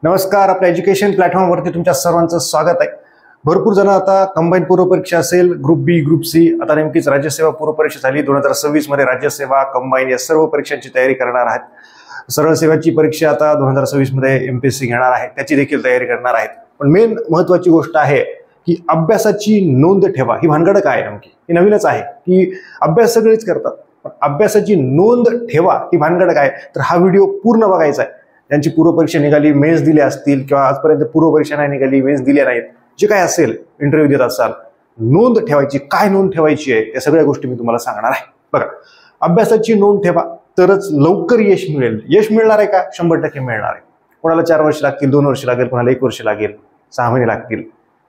नमस्कार, आपल्या एज्युकेशन प्लॅटफॉर्मवरती तुमच्या सर्वांचं स्वागत आहे. भरपूर जण आता कंबाईन पूर्व परीक्षा असेल, ग्रुप बी, ग्रुप सी, आता नेमकीच राज्यसेवा पूर्व परीक्षा झाली 2026 मध्ये. राज्यसेवा, कंबाईन या सर्व परीक्षांची तयारी करणार आहेत. सरळ सेवाची परीक्षा आता 2026 मध्ये एमपीएससी घेणार आहे, त्याची देखील तयारी करणार आहेत. पण मेन महत्वाची गोष्ट आहे की अभ्यासाची नोंद ठेवा. ही भानगड काय नेमकी? ही नवीनच आहे की अभ्यास सगळेच करतात, पण अभ्यासाची नोंद ठेवा ही भानगड काय? तर हा व्हिडिओ पूर्ण बघायचा आहे. ज्यांची पूर्व परीक्षा निघाली, मेन्स दिल्या असतील किंवा आजपर्यंत पूर्व परीक्षा नाही निघाली, मेन्स दिल्या नाहीत, जे काय असेल, इंटरव्ह्यू देत असाल, नोंद ठेवायची. काय नोंद ठेवायची आहे त्या सगळ्या गोष्टी मी तुम्हाला सांगणार आहे. बघा, अभ्यासाची नोंद ठेवा तरच लवकर यश मिळेल. यश मिळणार आहे का? 100% मिळणार आहे. कोणाला 4 वर्ष लागतील, 2 वर्ष लागेल, कोणाला 1 वर्ष लागेल, 6 महिने लागतील,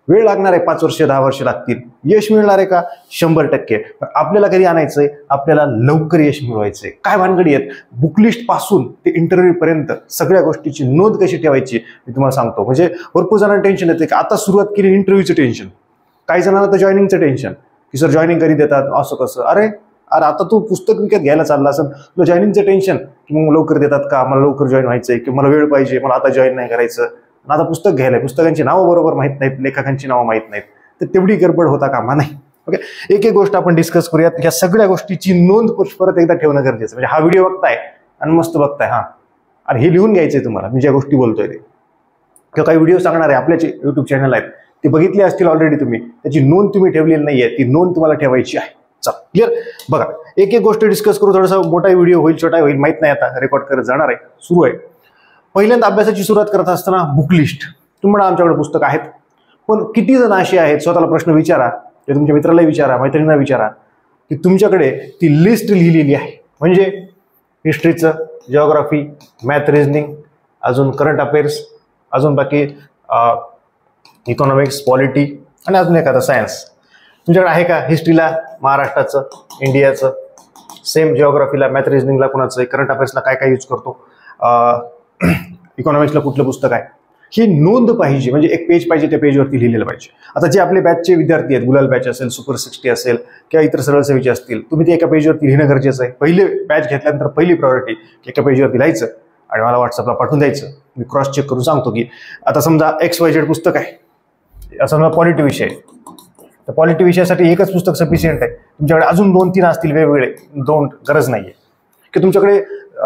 वेळ लागणार आहे, 5 वर्ष, 10 वर्ष लागतील. यश मिळणार आहे का? 100%. आपल्याला कधी आणायचंय? आपल्याला लवकर यश मिळवायचंय. काय भानगडी आहेत? बुकलिस्ट पासून ते इंटरव्ह्यू पर्यंत सगळ्या गोष्टीची नोंद कशी ठेवायची मी तुम्हाला सांगतो. म्हणजे भरपूर जणांना टेन्शन येते की आता सुरुवात केली, इंटरव्ह्यूचं टेन्शन. काही जणांना तर जॉईनिंगचं टेन्शन की सर जॉईनिंग कधी देतात, असं कसं. अरे आता तू पुस्तक विकत घ्यायला चालला असेल, तुला जॉईनिंगचं टेन्शन की मग लवकर देतात का, मला लवकर जॉईन व्हायचंय, की मला वेळ पाहिजे, मला आता जॉईन नाही करायचं, आता पुस्तक घ्यायला, पुस्तकांची नावं बरोबर माहित नाहीत, लेखकांची नावं माहित नाहीत, तर तेवढी गडबड होता कामा नाही. ओके, एक एक गोष्ट आपण डिस्कस करूयात. ह्या सगळ्या गोष्टीची नोंद परत एकदा ठेवणं गरजेचं. म्हणजे हा व्हिडिओ बघताय आणि मस्त बघताय, हा, आणि हे लिहून घ्यायचंय तुम्हाला, मी ज्या गोष्टी बोलतोय ते. किंवा काही व्हिडिओ सांगणार आहे, आपल्या युट्यूब चॅनल आहेत, ते बघितले असतील ऑलरेडी तुम्ही, त्याची नोंद तुम्ही ठेवलेली नाहीये, ती नोंद तुम्हाला ठेवायची आहे. चल, क्लिअर? बघा, एक एक गोष्ट डिस्कस करू. थोडासा मोठा व्हिडिओ होईल, छोटा होईल, माहित नाही, आता रेकॉर्ड करत जाणार आहे. सुरू आहे. पहिल्यांदा अभ्यासाची सुरुवात करत असताना बुकलिस्ट. तुम्हाला आमच्याकडे पुस्तक आहेत, पण किती जण असे आहेत, स्वतःला प्रश्न विचारा, ते तुमच्या मित्राला विचारा, मैत्रिणींना विचारा, की तुमच्याकडे ती लिस्ट लिहिलेली आहे. म्हणजे हिस्ट्रीचं, जिओग्राफी, मॅथ, रिझनिंग, अजून करंट अफेअर्स, अजून बाकी इकॉनॉमिक्स, पॉलिटी आणि अजून एखादा सायन्स. तुमच्याकडे आहे का? हिस्ट्रीला महाराष्ट्राचं, इंडियाचं, सेम जिओग्राफीला, मॅथ, रिझनिंगला कुणाचं, करंट अफेअर्सला काय काय यूज करतो, इकॉनॉमिक्सला कुठलं पुस्तक आहे, ही नोंद पाहिजे. म्हणजे एक पेज पाहिजे, त्या पेजवरती लिहिलेलं पाहिजे. आता जे आपले बॅचचे विद्यार्थी आहेत, गुलाल बॅच असेल, सुपर 60 असेल किंवा इतर सरळ सेवेचे असतील, तुम्ही ते एका पेजवरती लिहिणं गरजेचं आहे. पहिले बॅच घेतल्यानंतर पहिली प्रायोरिटी एका पेजवरती लिहायचं आणि मला व्हॉट्सअपला पाठवून द्यायचं. मी क्रॉस चेक करून सांगतो की आता समजा XYZ पुस्तक आहे, असं समजा पॉलिटी विषय आहे, तर पॉलिटी विषयासाठी एकच पुस्तक सफिशियंट आहे. तुमच्याकडे अजून 2-3 असतील वेगवेगळे, गरज नाहीये. की तुमच्याकडे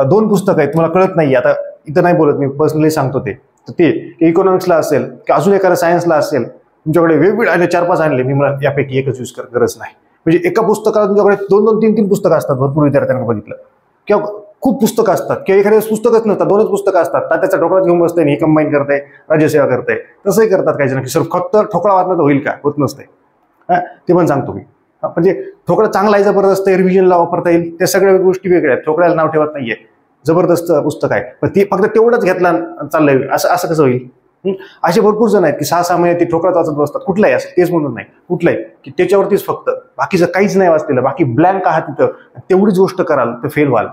2 पुस्तकं आहेत, तुम्हाला कळत नाहीये. आता इथं नाही बोलत, मी पर्सनली सांगतो ते. तर ते इकॉनॉमिक्सला असेल की अजून एखाद्या सायन्सला असेल, तुमच्याकडे वेगवेगळे 4-5 आणले, मी मला यापैकी एकच यूज कर, गरज नाही. म्हणजे एका पुस्तकाला तुमच्याकडे 2-2, 3-3 पुस्तकं असतात. भरपूर विद्यार्थ्यांना बघितलं. किंवा खूप पुस्तकं असतात, किंवा एखाद्या पुस्तकच नसतात, 2च पुस्तकं असतात, तर त्याचा ठोकळा घेऊन बसते, हे कंबाईन करते, राज्यसेवा करते. तसंही करतात काही जण की सर फक्त ठोकळा वाचला तर होईल का? होत नसते. ते पण सांगतो मी. म्हणजे ठोकळा चांगला आहे, जबरदस्त आहे, रिव्हिजनला वापरता येईल, त्या सगळ्या गोष्टी वेगळ्या आहेत. ठोकळ्याला नाव ठेवत नाहीये, जबरदस्त पुस्तक आहे, पण ती फक्त तेवढंच घेतला चाललंय, असं कसं होईल? असे भरपूर जण आहेत की 6-6 महिने ते ठोकळा वाचत बसतात. कुठलाही असं तेच म्हणून नाही, कुठलाही की त्याच्यावरतीच फक्त, बाकीचं काहीच नाही वाचलेलं, बाकी ब्लँक आहात तिथं, तेवढीच गोष्ट कराल तर फेल व्हाल.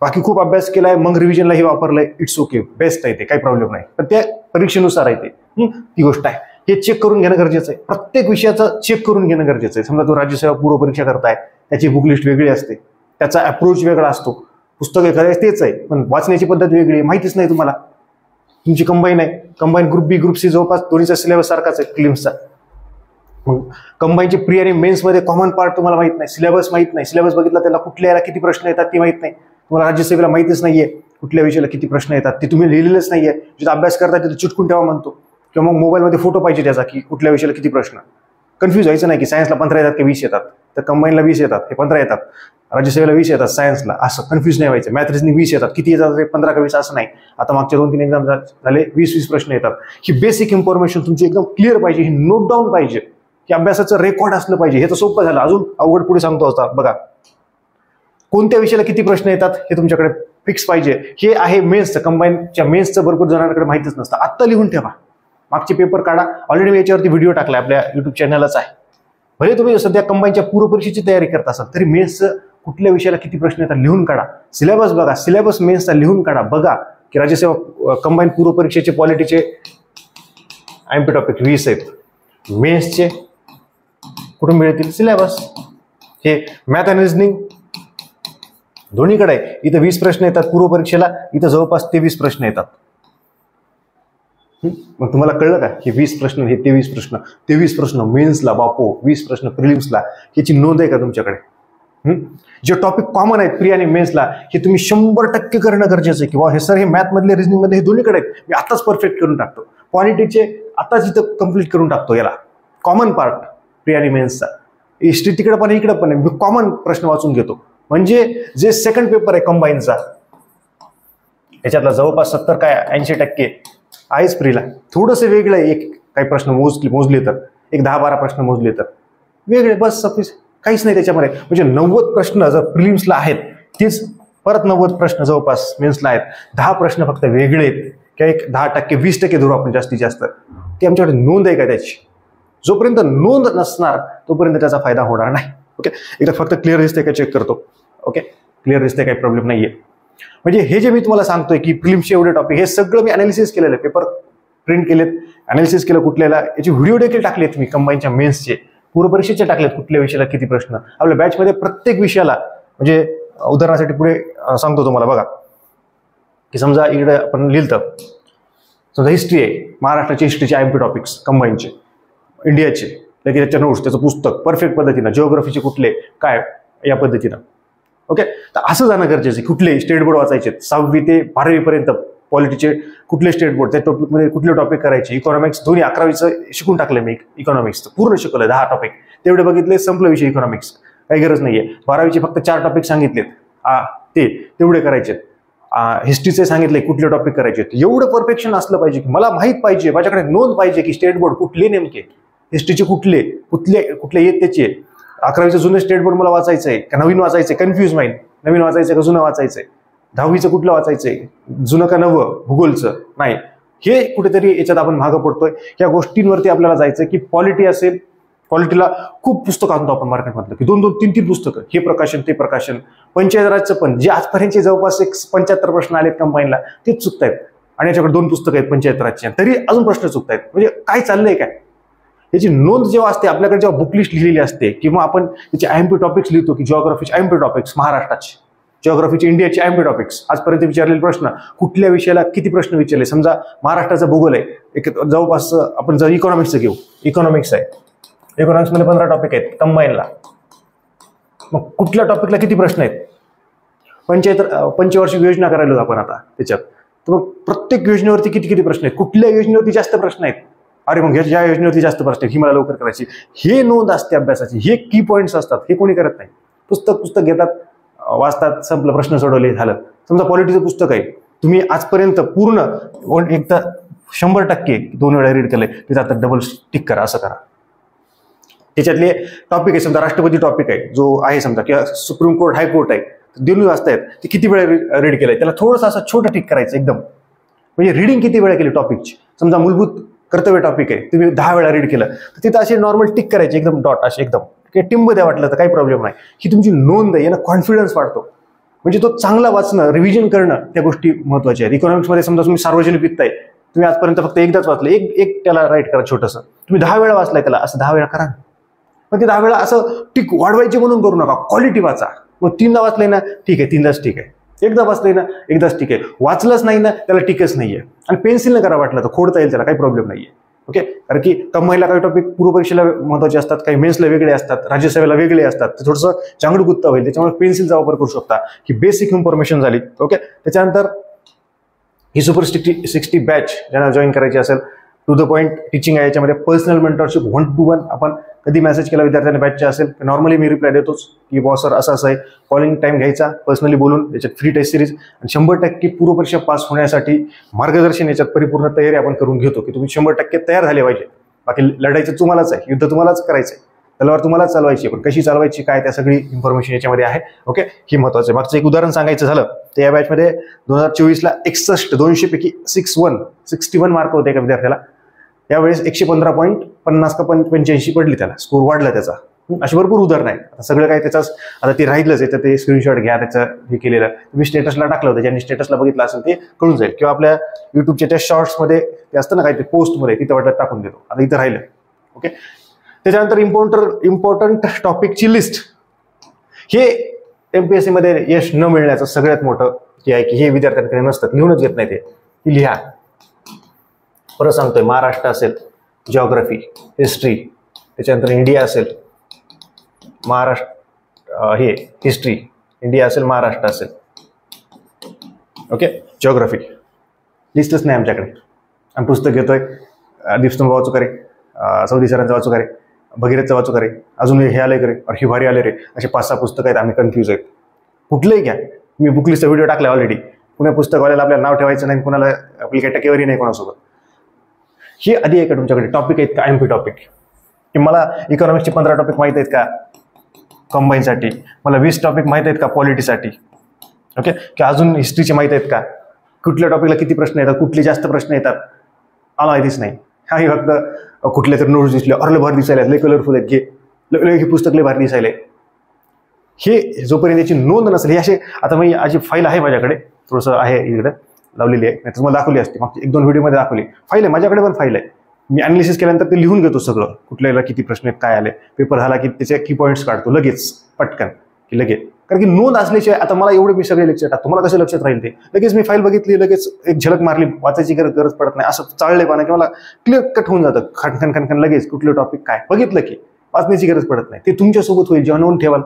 बाकी खूप अभ्यास केलाय, मग रिव्हिजनलाही वापरलंय, इट्स ओके, बेस्ट आहे ते, काही प्रॉब्लेम नाही. पण त्या परीक्षेनुसार आहे ते, ती गोष्ट आहे. हे चेक करून घेणं गरजेचं आहे. प्रत्येक विषयाचं चेक करून घेणं गरजेचं आहे. समजा तो राज्यसेवा पूर्व परीक्षा करताय, त्याची बुक लिस्ट वेगळी असते, त्याचा अप्रोच वेगळा असतो. पुस्तक एखाद्या तेच आहे, पण वाचण्याची पद्धत वेगळी आहे, माहितीच नाही तुम्हाला. तुमची कंबाईन आहे, कंबाईन ग्रुप बी, ग्रुप सी, जवळपास दोन्हीचा सिलेबस सारखाच आहे, फिल्म्सचा. मग कंबाईनची प्री आणि मेन्समध्ये कॉमन पार्ट तुम्हाला माहित नाही, सिलेबस माहित नाही. सिलेबस बघितला, त्याला कुठल्या याला किती प्रश्न येतात ते माहित नाही. तुम्हाला राज्यसेवेला माहितीच नाहीये कुठल्या विषयाला किती प्रश्न येतात, ते तुम्ही लिहिलेलंच नाहीये. जिथं अभ्यास करता तिथे चिटकून ठेवा म्हणतो, किंवा मग मोबाईलमध्ये फोटो पाहिजे त्याचा की कुठल्या विषयाला किती प्रश्न. कन्फ्यूज व्हायचं नाही की सायन्सला 15 येतात की 20 येतात, तर कंबाईनला 20 येतात, हे 15 येतात, राज्यसेवेला 20 येतात सायन्सला, असं कन्फ्यूज नाही व्हायचं. मॅथ, रिझनिंग 20 येतात, किती येतात? 15 का 20 असं नाही. आता मागच्या 2-3 एक्झाम झाले, 20-20 प्रश्न येतात. ही बेसिक इन्फॉर्मेशन तुमची एकदम क्लिअर पाहिजे, ही नोट डाऊन पाहिजे, की अभ्यासाचं रेकॉर्ड असलं पाहिजे. हे तर सोपं झालं, अजून अवघड पुढे सांगतो असता. बघा, कोणत्या विषयाला किती प्रश्न येतात हे तुमच्याकडे फिक्स पाहिजे. हे आहे मेन्सचं, कंबाईनच्या मेन्सचं भरपूर जणांकडे माहितीच नसतं. आत्ता लिहून ठेवा, मागचे पेपर काढा. ऑलरेडी मी याच्यावरती व्हिडिओ टाकला, आपल्या युट्यूब चॅनलच आहे. भले तुम्ही सध्या कंबाईनच्या पूर्व परीक्षेची तयारी करत असाल, तरी मेन्सचं कुठल्या विषयाला किती प्रश्न येतात लिहून काढा. सिलेबस बघा, सिलेबस मेन्सचा लिहून काढा. बघा की राज्यसेवा कंबाईन पूर्व परीक्षेचे पॉलिटीचे एमपी टॉपिक 20 आहेत, मेन्सचे कुठून मिळतील? सिलेबस. हे मॅथ आणि रिझनिंग दोन्हीकडे आहे. इथं 20 प्रश्न येतात पूर्व परीक्षेला, इथं जवळपास 23 प्रश्न येतात. मग तुम्हाला कळलं का हे 20 प्रश्न, हे 23 प्रश्न, 23 प्रश्न मेन्सला बापो, 20 प्रश्न प्रिलिम्सला, याची नोंद आहे का तुमच्याकडे? जे टॉपिक कॉमन आहेत प्री आणि मेन्सला हे तुम्ही 100% करणं गरजेचं आहे. किंवा हे सर हे मॅथ मधले, रिजनिंग मधले, हे दोन्हीकडे आहेत, मी आताच परफेक्ट करून टाकतो. पॉलिटिक्सचे आताच इथं कम्प्लीट करून टाकतो. याला कॉमन पार्ट प्री आणि मेन्सचा, हिस्ट्री तिकडे पण इकडे पण आहे, मी कॉमन प्रश्न वाचून घेतो. म्हणजे जे सेकंड पेपर आहे कंबाईनचा, याच्यातला जवळपास 70 काय 80% आहेच प्रीला. थोडंसं वेगळं आहे, एक काही प्रश्न मोजले तर, एक 10-12 प्रश्न मोजले तर वेगळे, बस सफिस, काहीच नाही त्याच्यामध्ये. म्हणजे 90 प्रश्न जर प्रिलिम्सला आहेत, तेच परत 90 प्रश्न जवळपास मेन्सला आहेत. 10 प्रश्न फक्त वेगळे आहेत, किंवा एक 10%, 20% धरू आपण जास्तीत जास्त. ते आमच्याकडे नोंद आहे का त्याची? जोपर्यंत नोंद नसणार तोपर्यंत त्याचा फायदा होणार नाही. ओके, एकदा फक्त क्लिअर दिसते का चेक करतो. ओके, क्लिअर दिसते, काही प्रॉब्लेम नाहीये. म्हणजे हे जे मी तुम्हाला सांगतोय की प्रिलिम्सचे एवढे टॉपिक, हे सगळं मी अनालिसिस केलेलं आहे. पेपर प्रिंट केलेत, अनालिसिस केलं कुठल्याला, याचे व्हिडिओ देखील टाकलेत मी कंबाईनच्या मेन्सचे, पूर्वपरीक्षेचे टाकलेत, कुठल्या विषयाला किती प्रश्न. आपल्या बॅचमध्ये प्रत्येक विषयाला, म्हणजे उदाहरणासाठी पुढे सांगतो तुम्हाला. बघा की समजा इकडे आपण लिहिलं, समजा हिस्ट्री आहे, महाराष्ट्राची हिस्ट्रीचे IMP टॉपिक्स कंबाईनचे, इंडियाचे, लगेच त्याच्या नोट्स, त्याचं पुस्तक परफेक्ट पद्धतीनं, जिओग्राफीचे कुठले काय या पद्धतीनं. ओके, तर असं जाणं गरजेचं आहे. कुठले स्टेट बोर्ड वाचायचे 6वी ते 12वी पर्यंत, पॉलिटीचे कुठले स्टेट बोर्ड, त्या टॉपिकमध्ये कुठले टॉपिक करायचे. इकॉनॉमिक्स दोन्ही 11वीचं शिकून टाकलं मी, इकॉनॉमिक्सचं पूर्ण शिकवलं, 10 टॉपिक तेवढे बघितले, संपलं विषय इकॉनॉमिक्स, काही गरज नाहीये. 12वीचे फक्त 4 टॉपिक सांगितलेत, ते तेवढे करायचे. हिस्ट्रीचे सांगितले कुठले टॉपिक करायचे. एवढं परफेक्शन असलं पाहिजे की मला माहित पाहिजे, माझ्याकडे नोंद पाहिजे की स्टेट बोर्ड कुठले नेमके, हिस्ट्रीचे कुठले कुठले येत त्याचे. 11वीचं जुनं स्टेट बोर्ड मला वाचायचंय का नवीन वाचायचंय, कन्फ्यूज माइंड, नवीन वाचायचंय का जुनं वाचायचंय, 10वीचं कुठलं वाचायचंय, जुनं का नवं, भूगोलचं नाही, हे कुठेतरी याच्यात आपण मागं पडतोय. या गोष्टींवरती आपल्याला जायचं की पॉलिटी असेल, पॉलिटीला खूप पुस्तकं आणतो आपण मार्केटमधलं, की 2-2, 3-3 पुस्तकं, हे प्रकाशन ते प्रकाशन. पंचायत राजचं पण, जे आजपर्यंतचे जवळपास 75 प्रश्न आलेत कंबाईनला, तेच चुकतायत. आणि याच्याकडे 2 पुस्तकं आहेत पंचायत राजची, तरी अजून प्रश्न चुकतायत. म्हणजे काय चाललंय काय? याची नोंद जेव्हा असते आपल्याकडे, जेव्हा बुक लिस्ट लिहिलेली असते, किंवा आपण त्याचे IMP टॉपिक्स लिहितो, की जिओग्राफीचे IMP टॉपिक्स, महाराष्ट्राचे जिओग्राफीचे, इंडियाचे IMP टॉपिक्स, आजपर्यंत विचारलेले प्रश्न, कुठल्या विषयाला किती प्रश्न विचारले. समजा महाराष्ट्राचा भूगोल आहे, एक जवळपास आपण जर इकॉनॉमिक्सचं घेऊ, इकॉनॉमिक्स आहे, इकॉनॉमिक्समध्ये 15 टॉपिक आहेत कंबाईनला, मग कुठल्या टॉपिकला किती प्रश्न आहेत. पंचवार्षिक योजना करायला आपण आता त्याच्यात, तर मग प्रत्येक योजनेवरती किती किती प्रश्न आहेत, कुठल्या योजनेवरती जास्त प्रश्न आहेत, अरे मग ज्या योजनेवरती जास्त प्रश्न आहेत ही मला लवकर करायची. हे नोंद असते अभ्यासाची, हे की पॉईंट्स असतात, हे कोणी करत नाही. पुस्तक घेतात, वाचतात, संपलं, प्रश्न सोडवले, झालं. समजा पॉलिटीचं पुस्तक आहे, तुम्ही आजपर्यंत पूर्ण एकदा 100% 2 वेळा रीड केलंय, तिथं आता डबल टिक करा, असं करा. त्याच्यातले टॉपिक आहे, समजा राष्ट्रपती टॉपिक आहे जो आहे समजा, किंवा सुप्रीम कोर्ट, हायकोर्ट आहे, दोन्ही वाचतायत, ते किती वेळा रीड केलंय, त्याला थोडंसं असं छोटं टिक करायचं एकदम. म्हणजे रीडिंग किती वेळा केली टॉपिकची. समजा मूलभूत कर्तव्य टॉपिक आहे, तुम्ही 10 वेळा रीड केलं, तर तिथं असे नॉर्मल टिक करायचे, एकदम डॉट असे, एकदम टिंब द्या वाटलं तर काही प्रॉब्लेम नाही. ही तुमची नोंद आहे, यानं कॉन्फिडन्स वाढतो. म्हणजे तो चांगला वाचणं, रिव्हिजन करणं, त्या गोष्टी महत्वाच्या आहेत. इकॉनॉमिक्समध्ये समजा तुम्ही सार्वजनिक वित्त आहे, तुम्ही आजपर्यंत फक्त एकदाच वाचलं, एक त्याला राईट करा छोटंसं. तुम्ही 10 वेळा वाचलाय त्याला, असं 10 वेळा करा. पण ते 10 वेळा असं टिक वाढवायचे म्हणून करू नका, क्वालिटी वाचा. मग 3दा वाचलंय ना, ठीक आहे, 3दाच ठीक आहे. एकदा वाचलंय ना, एकदाच ठीक आहे. वाचलंच नाही ना, त्याला टिकच नाहीये. आणि पेन्सिलनं करा वाटलं तर, खोडता येईल त्याला, काही प्रॉब्लेम नाहीये. ओके, कारण की कंबाईनला काही टॉपिक पूर्वपरीक्षेला महत्वाचे असतात, काही मेन्सला वेगळे असतात, राज्यसभेला वेगळे असतात, ते थोडंसं चांगलं गुत्ता होईल. त्याच्यामुळे पेन्सिलचा वापर करू शकता, की बेसिक इन्फॉर्मेशन झाली. ओके, त्याच्यानंतर ही सुपर 60 बॅच ज्यांना जॉईन करायची असेल, टू द पॉईंट टीचिंग आहे. याच्यामध्ये पर्सनल मेंटरशिप 1-to-1. आपण कधी मेसेज केला विद्यार्थ्यांना बॅचचे असेल, नॉर्मली मी रिप्लाय देतोच की बॉस सर असं असं आहे, कॉलिंग टाइम घ्यायचा, पर्सनली बोलून, याच्यात फ्री टेस्ट सिरीज, आणि 100% पूर्वपरीक्षा पास होण्यासाठी मार्गदर्शन, याच्यात परिपूर्ण तयारी आपण करून घेतो, की तुम्ही 100% तयार झाले पाहिजे. बाकी लढायचं तुम्हालाच आहे, युद्ध तुम्हालाच करायचं आहे, तलवार तुम्हालाच चालवायची, पण कशी चालवायची काय, त्या सगळी इन्फॉर्मेशन याच्यामध्ये आहे. ओके, ही महत्वाचं आहे. मागचं एक उदाहरण सांगायचं झालं तर, या बॅचमध्ये 2024ला 61 200 पैकी 61 मार्क होते एका विद्यार्थ्याला. यावेळेस 115.50 का 85 पडली त्याला, स्कोर वाढला त्याचा. अशी भरपूर उदाहरणं आहेत. आता सगळं काय त्याचाच, आता ते राहिलंच आहे, तर ते स्क्रीनशॉट घ्या, त्याचं हे केलेलं मी स्टेटसला टाकलं होतं, ज्यांनी स्टेटसला बघितलं असेल ते कळून जाईल, किंवा आपल्या युट्यूबच्या त्या शॉर्ट्समध्ये ते असतं ना काही, ते पोस्टमध्ये तिथं वाटत टाकून देतो. आता इथं राहिलं. ओके, त्याच्यानंतर इम्पॉर्टंट टॉपिकची लिस्ट. हे MPSC मध्ये यश न मिळण्याचं सगळ्यात मोठं हे आहे, की हे विद्यार्थ्यांकडे नसतात, लिहूनच घेत नाही ते, लिहा. परत सांगतोय, महाराष्ट्र असेल जिओग्राफी हिस्ट्री, त्याच्यानंतर इंडिया असेल महाराष्ट्र हे हिस्ट्री, इंडिया असेल महाराष्ट्र असेल, ओके जिओग्राफी लिस्टच नाही आमच्याकडे. आम्ही पुस्तक घेतोय दीपस्तंभ वाचू करे, सौदी सरांचं वाचू करे, भगीरथचं वाचू करे, अजून हे आले करे और हे भारी आले रे, असे 5-6 पुस्तकं आहेत. आम्ही कन्फ्यूज आहेत. कुठलंही घ्या, मी बुकलिस्टचा व्हिडिओ टाकला ऑलरेडी. पुन्हा पुस्तकवाल्याला आपल्याला नाव ठेवायचं नाही, कुणाला आपली काही टक्केवारी नाही कोणासोबत. हे आधी आहे का तुमच्याकडे टॉपिक आहेत का एमपी टॉपिक, की मला इकॉनॉमिक्सचे 15 टॉपिक माहीत आहेत का कंबाईनसाठी, मला 20 टॉपिक माहीत आहेत का पॉलिटीसाठी, ओके, की अजून हिस्ट्रीचे माहीत आहेत का, कुठल्या टॉपिकला किती प्रश्न येतात, कुठले जास्त प्रश्न येतात, मला माहितीच नाही. हा फक्त कुठले तर नोट्स दिसले, अरे भारी दिसायला, लय कलरफुल आहेत, घे हे पुस्तक लय भारी दिसायले. हे जोपर्यंत याची नोंद नसेल, हे असे, आता मी अशी फाईल आहे माझ्याकडे, थोडंसं आहे इकडे लावलेली आहे, नाही तुम्हाला दाखवली असते, मग 1-2 व्हिडिओमध्ये दाखवली. फाईल आहे माझ्याकडे, पण फाईल आहे. मी अनालिसिस केल्यानंतर ते लिहून घेतो सगळं, कुठल्याला किती प्रश्न आहेत, काय आले, पेपर झाला की त्याचे की पॉईंट्स काढतो लगेच पटकन, की लगेच, कारण की नोंद असल्याशिवाय, आता मला एवढे मी सगळे लेक्चर टाकतो, मला कसं लक्षात राहील ते, लगेच मी फाईल बघितली, लगेच एक झलक मारली, वाचायची गरज पडत नाही, असं चाललेपणा की मला क्लिअर कट होऊन जातं, खनखन लगेच कुठलं टॉपिक काय बघितलं की वाचण्याची गरज पडत नाही. ते तुमच्यासोबत होईल जेव्हा नोंद ठेवाल.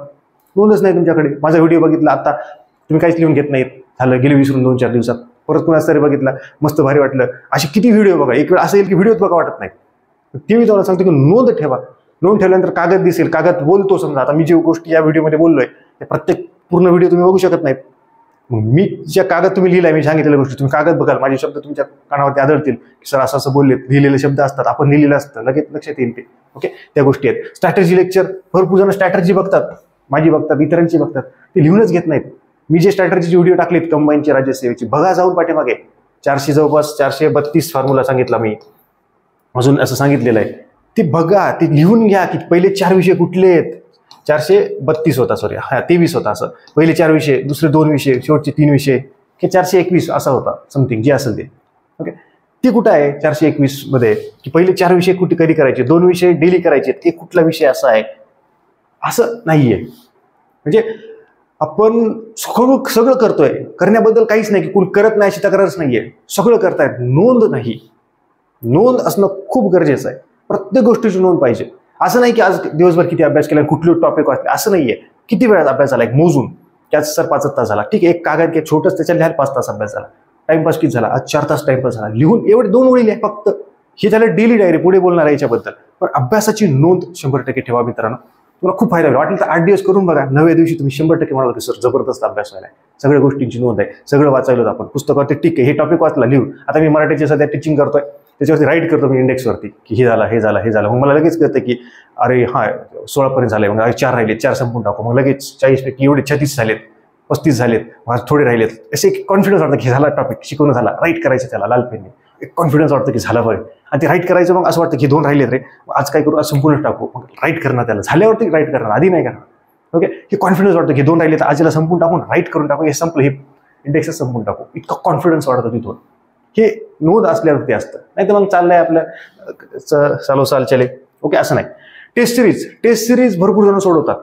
नोंदच नाही तुमच्याकडे. माझा व्हिडिओ बघितला आता, तुम्ही काहीच लिहून घेत नाहीत, झालं गेले विसरून 2-4 दिवसात, परत कुणाच तरी बघितला, मस्त भारी वाटलं, असे किती व्हिडिओ बघा, एक वेळ असं येईल की व्हिडिओच बघा वाटत नाही. ते मी तुम्हाला सांगतो की नोंद ठेवा. नोंद ठेवल्यानंतर कागद दिसेल, कागद बोलतो. समजा आता मी जी गोष्टी या व्हिडिओमध्ये बोललोय, प्रत्येक पूर्ण व्हिडिओ तुम्ही बघू शकत नाहीत. मी ज्या कागद तुम्ही लिहिलाय, मी सांगितलेल्या गोष्टी तुम्ही कागद बघाल, माझे शब्द तुमच्या कानावरती आदळतील की सर असं असं बोलले, लिहिलेले शब्द असतात, आपण लिहिलेलं असतं, लगेच लक्षात येईल ते. ओके, त्या गोष्टी आहेत. स्ट्रॅटेजी लेक्चर, भरपूर जण स्ट्रॅटेजी बघतात, माझी बघतात, इतरांची बघतात, ते लिहूनच घेत नाहीत. मी जे स्ट्रॅटेजीचे व्हिडिओ टाकलेत कंबाईनचे, राज्यसेवेची, बघा जाऊन पाठीमागे. 400 जवळपास 432 फॉर्म्युला सांगितला मी, अजून असं सांगितलेलं आहे, ते बघा, ते लिहून घ्या की पहिले 4 विषय कुठले आहेत. 432 होता, सॉरी, 23 होता. असं पहिले 4 विषय, दुसरे 2 विषय, शेवटचे 3 विषय, की 421 असा होता समथिंग, जे असेल ते. ओके, ते कुठं आहे 421 मध्ये, की पहिले 4 विषय कुठे कधी करायचे, 2 विषय डेली करायचे, ते कुठला विषय असा आहे, असं नाहीये. म्हणजे आपण सगळं करतोय, करण्याबद्दल काहीच नाही, की कोण करत नाही अशी तक्रारच नाहीये, सगळं करतायत. नोंद नाही, नोंद असणं खूप गरजेचं आहे. प्रत्येक गोष्टीची नोंद पाहिजे. असं नाही की आज दिवसभर किती अभ्यास केला, कुठले टॉपिक वाचले, असं नाहीये. किती वेळात अभ्यास झाला, एक मोजून, त्याच सर 5 तास झाला, ठीक आहे, एक कागद घ्या छोटंच, त्याच्यात लिहायला 5 तास अभ्यास झाला. टाइमपास किती झाला, आज 4 तास टाइमपास झाला, लिहून एवढे 2 ओळी लिहा फक्त. हे झालं डेली डायरी, पुढे बोलणार आहे याच्याबद्दल. पण अभ्यासाची नोंद 100% ठेवा मित्रांनो, तुम्हाला खूप फायदा होईल. वाटेल तर 8 दिवस करून बघा, 9व्या दिवशी तुम्ही 100% म्हणाल की सर जबरदस्त अभ्यास व्हायला, सगळ्या गोष्टींची नोंद आहे, सगळं वाचायला आपण पुस्तकावरती, ठीक आहे, हे टॉपिक वाचला लिहून. आता मी मराठीचे सध्या टीचिंग करतोय, त्याच्यावरती राईट करतो मी इंडेक्सवरती, की हे झालं, हे झालं, हे झालं. मग मला लगेच कळतं की अरे हा 16 पर्यंत झाले, मग 4 राहिले, 4 संपून टाकू, मग लगेच 40 पैकी एवढे 36 झालेत, 35 झालेत, मग थोडे राहिलेत. असे एक कॉन्फिडन्स वाटतं की झाला टॉपिक, शिकवणं झाला, राईट करायचं त्याला लाल पेनने, एक कॉन्फिडन्स वाटतं की झालं बरं. आणि ते राईट करायचं, मग असं वाटतं की 2 राहिलेत रे, आज काय करू, आज संपूर्ण टाकू, मग राईट करणार त्याला, झाल्यावरती राईट करणार, आधी नाही करणार. ओके, हे कॉन्फिडन्स वाटतं की 2 राहिले तर आजीला संपून टाकून राईट करून टाकू, हे संपलं, हे इंडेक्सच संपून टाकू, इतका कॉन्फिडन्स वाटतं तिथून. हे नोंद असल्यावरती असतं, नाही तर मग चाललंय आपलं चालो साल चले. ओके, असं नाही. टेस्ट सिरीज भरपूर जण सोडवतात,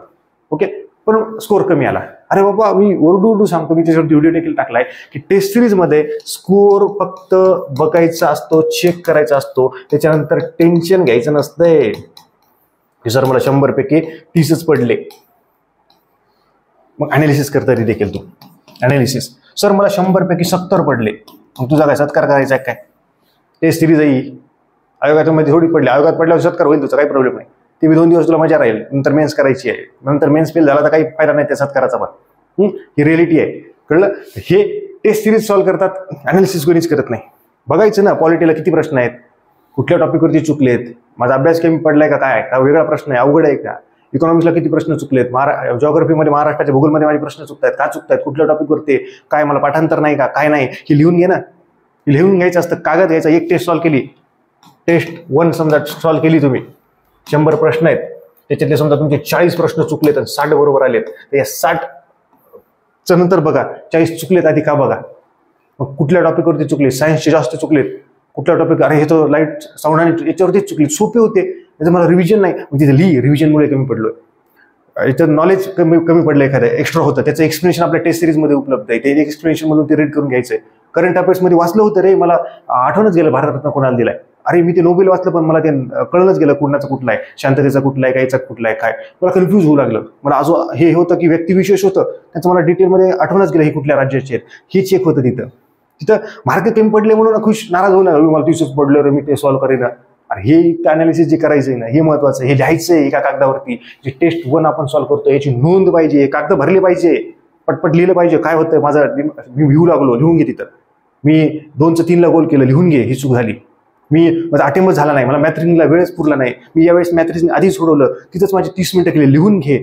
ओके, पण स्कोर कमी आला. अरे बाबा, मी ओरडू सांगतो, मी त्याच्यावरती व्हिडिओ देखील टाकलाय की टेस्ट सिरीजमध्ये स्कोर फक्त बघायचा असतो, चेक करायचा असतो, त्याच्यानंतर टेन्शन घ्यायचं नसतंय की सर मला 100 पैकी 30च पडले. मग अनालिसिस करता देखील तू अनालिसिस, सर मला 100 पैकी 70 पडले, मग तुझा काय सत्कार करायचा आहे काय? टेस्ट सिरीज येईल, आयोगामध्ये थोडी पडली, आयोगात पडल्यावर सत्कार होईल, तुझा काही प्रॉब्लेम नाही. ते 2 दिवस तुला मजा राहील, नंतर मेन्स करायची आहे, नंतर मेन्स फेल झाला तर काही फायदा नाही त्या सत्काराचा. पण ही रिअलिटी आहे, कळलं? हे टेस्ट सिरीज सॉल्व्ह करतात, अनालिसिस कोणीच करत नाही. बघायचं ना पॉलिटीला किती प्रश्न आहेत, कुठल्या टॉपिकवरती चुकलेत, माझा अभ्यास कमी पडलाय का, काय का वेगळा प्रश्न आहे, अवघड आहे का, इकॉनॉमिक्सला किती प्रश्न चुकलेत, जिओग्राफीमध्ये महाराष्ट्राच्या भूगोलमध्ये माझे प्रश्न चुकतायत का, चुकतायत कुठल्या टॉपिकवरती, काय मला पाठांतर नाही का, काय नाही, हे लिहून घे ना. लिहून घ्यायचं असतं, कागद घ्यायचा, एक टेस्ट सॉल्व्ह केली, टेस्ट 1 समजा सॉल्व्ह केली तुम्ही, 100 प्रश्न आहेत, त्याच्यातले समजा तुमचे 40 प्रश्न चुकलेत आणि 60 बरोबर आलेत, तर या 60च्या नंतर बघा 40 चुकलेत आधी का बघा. मग कुठल्या टॉपिकवरती चुकले, सायन्सचे जास्त चुकलेत, कुठल्या टॉपिक, अरे हे तर लाईट साऊंड आणि याच्यावरतीच चुकले, सोपे होते, याचं मला रिव्हिजन नाही, मग तिथे रिव्हिजनमुळे कमी पडलोय, याचं नॉलेज कमी पडलं, एखादं एक्स्ट्रा होतं, त्याचं एक्सप्लेनेशन आपल्या टेस्ट सिरीजमध्ये उपलब्ध आहे, ते एक्सप्लेनेशन मधून ते रीड करून घ्यायचंय, करंट अफेअर्समध्ये वाचलं होतं रे, मला आठवणच गेलं भारतरत्न कोणाला दिलाय. अरे मी ते नोबेल वाचलं पण मला ते कळलंच गेलं कुणाचा कुठला आहे, शांततेचा कुठला आहे, काहीचा कुठला आहे, काय मला कन्फ्यूज होऊ लागलं. मला अजून हे होतं की व्यक्तिविशेष होतं त्याचं मला डिटेलमध्ये आठवणच गेलं हे कुठल्या राज्याचे आहेत हे चेक होतं. तिथं मार्क कमी पडले म्हणून खुश नाराज होऊ नका, मला 30च पडलं रे मी ते सॉल्व्ह करेन. अरे हे इतकं अनालिसिस जे करायचं आहे ना हे महत्वाचं आहे. हे लिहायचं आहे एका कागदावरती, जे टेस्ट 1 आपण सॉल्व्ह करतो याची नोंद पाहिजे, कागद भरले पाहिजे, पटपट लिहिलं पाहिजे. काय होतं माझं मी लिहू लागलो, लिहून घे तिथं. मी 2चं 3ला गोल केलं, लिहून घे ही चूक झाली. मी माझा अटेम्प्ट झाला नाही, मला मॅथ रिजनिंगला वेळच पुरला नाही, मी यावेळेस मॅथ रिजनिंग आधी सोडवलं, तिथंच माझी 30 मिनिटं केली, लिहून घे.